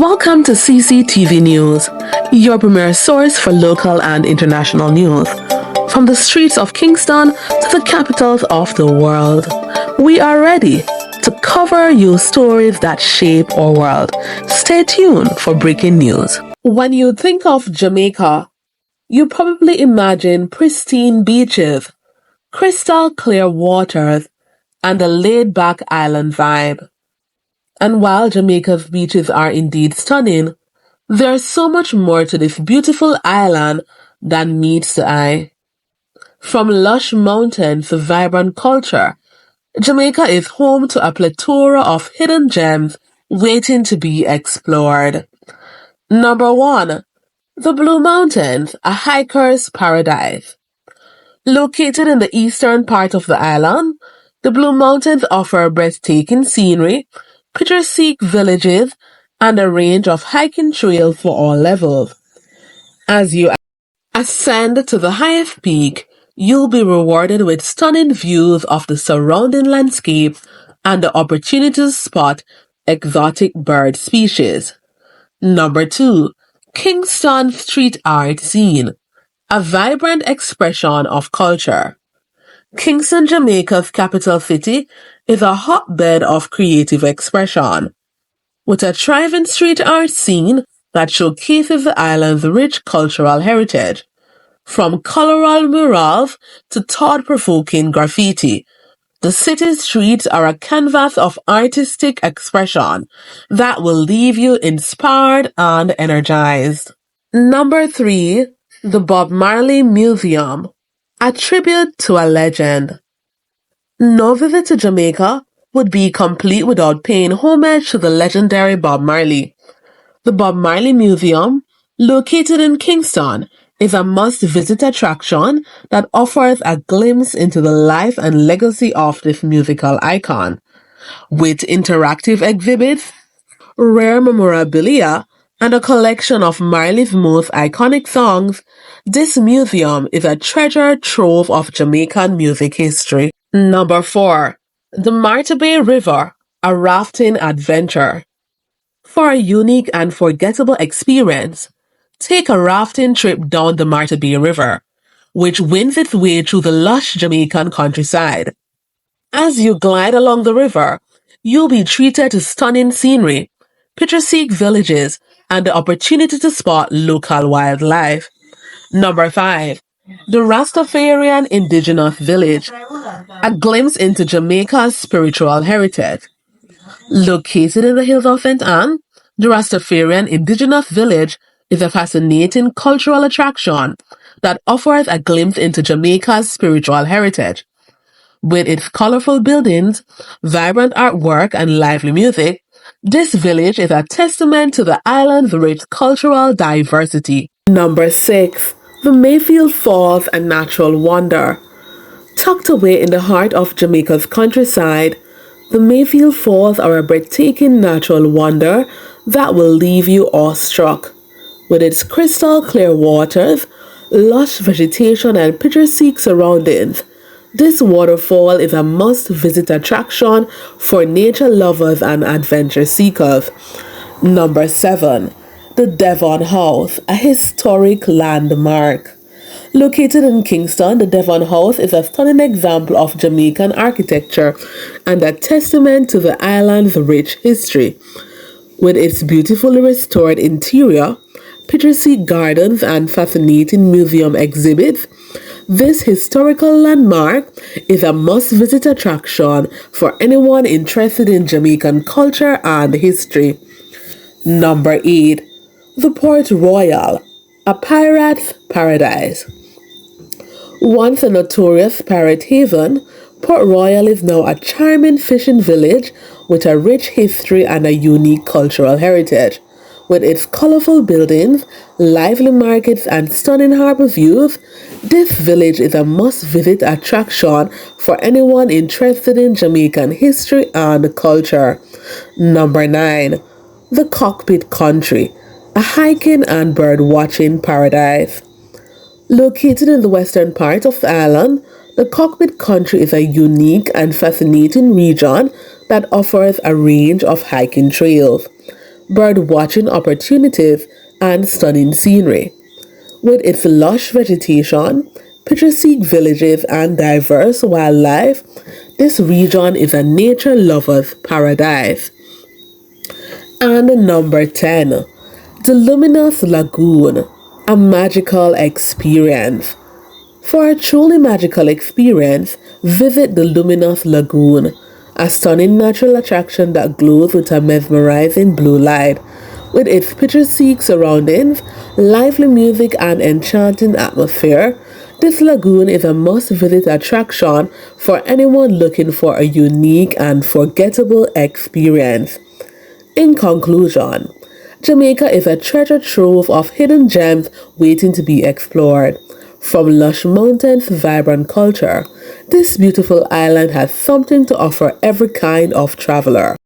Welcome to CCTV News, your premier source for local and international news. From the streets of Kingston to the capitals of the world, we are ready to cover you stories that shape our world. Stay tuned for breaking news. When you think of Jamaica, you probably imagine pristine beaches, crystal clear waters, and a laid-back island vibe. And while Jamaica's beaches are indeed stunning, there's so much more to this beautiful island than meets the eye. From lush mountains to vibrant culture, Jamaica is home to a plethora of hidden gems waiting to be explored. Number 1. The Blue Mountains, a hiker's paradise. Located in the eastern part of the island, the Blue Mountains offer breathtaking scenery, picturesque villages, and a range of hiking trails for all levels. As you ascend to the highest peak, you'll be rewarded with stunning views of the surrounding landscape and the opportunity to spot exotic bird species. Number 2. Kingston Street Art Scene, a vibrant expression of culture. Kingston, Jamaica's capital city, is a hotbed of creative expression, with a thriving street art scene that showcases the island's rich cultural heritage. From colourful murals to thought-provoking graffiti, the city's streets are a canvas of artistic expression that will leave you inspired and energized. Number 3. The Bob Marley Museum, a tribute to a legend. No visit to Jamaica would be complete without paying homage to the legendary Bob Marley. The Bob Marley Museum, located in Kingston, is a must-visit attraction that offers a glimpse into the life and legacy of this musical icon. With interactive exhibits, rare memorabilia, and a collection of Marley's most iconic songs, this museum is a treasure trove of Jamaican music history. Number 4. The Martha Brae River, a rafting adventure. For a unique and forgettable experience, take a rafting trip down the Martha Brae River, which winds its way through the lush Jamaican countryside. As you glide along the river, you'll be treated to stunning scenery, picturesque villages, and the opportunity to spot local wildlife. Number 5. The Rastafarian Indigenous Village, a glimpse into Jamaica's spiritual heritage. Located in the hills of St. Anne, the Rastafarian Indigenous Village is a fascinating cultural attraction that offers a glimpse into Jamaica's spiritual heritage. With its colorful buildings, vibrant artwork, and lively music, this village is a testament to the island's rich cultural diversity. Number 6. The Mayfield Falls, a natural wonder. Tucked away in the heart of Jamaica's countryside, the Mayfield Falls are a breathtaking natural wonder that will leave you awestruck. With its crystal clear waters, lush vegetation, and picturesque surroundings, this waterfall is a must-visit attraction for nature lovers and adventure seekers. Number 7. The Devon House, a historic landmark. Located in Kingston, the Devon House is a stunning example of Jamaican architecture and a testament to the island's rich history. With its beautifully restored interior, picturesque gardens, and fascinating museum exhibits, this historical landmark is a must-visit attraction for anyone interested in Jamaican culture and history. Number 8. The Port Royal, a pirate's paradise. Once a notorious pirate haven, Port Royal is now a charming fishing village with a rich history and a unique cultural heritage. With its colorful buildings, lively markets, and stunning harbor views, this village is a must-visit attraction for anyone interested in Jamaican history and culture. Number 9. The Cockpit Country, a hiking and bird-watching paradise. Located in the western part of the island, the Cockpit Country is a unique and fascinating region that offers a range of hiking trails. bird watching opportunities, and stunning scenery. With its lush vegetation, picturesque villages, and diverse wildlife, this region is a nature lover's paradise. And number 10, the Luminous Lagoon, a magical experience. For a truly magical experience, visit the Luminous Lagoon, a stunning natural attraction that glows with a mesmerizing blue light. With its picturesque surroundings, lively music, and enchanting atmosphere, this lagoon is a must-visit attraction for anyone looking for a unique and forgettable experience. In conclusion, Jamaica is a treasure trove of hidden gems waiting to be explored. From lush mountains to vibrant culture, this beautiful island has something to offer every kind of traveler.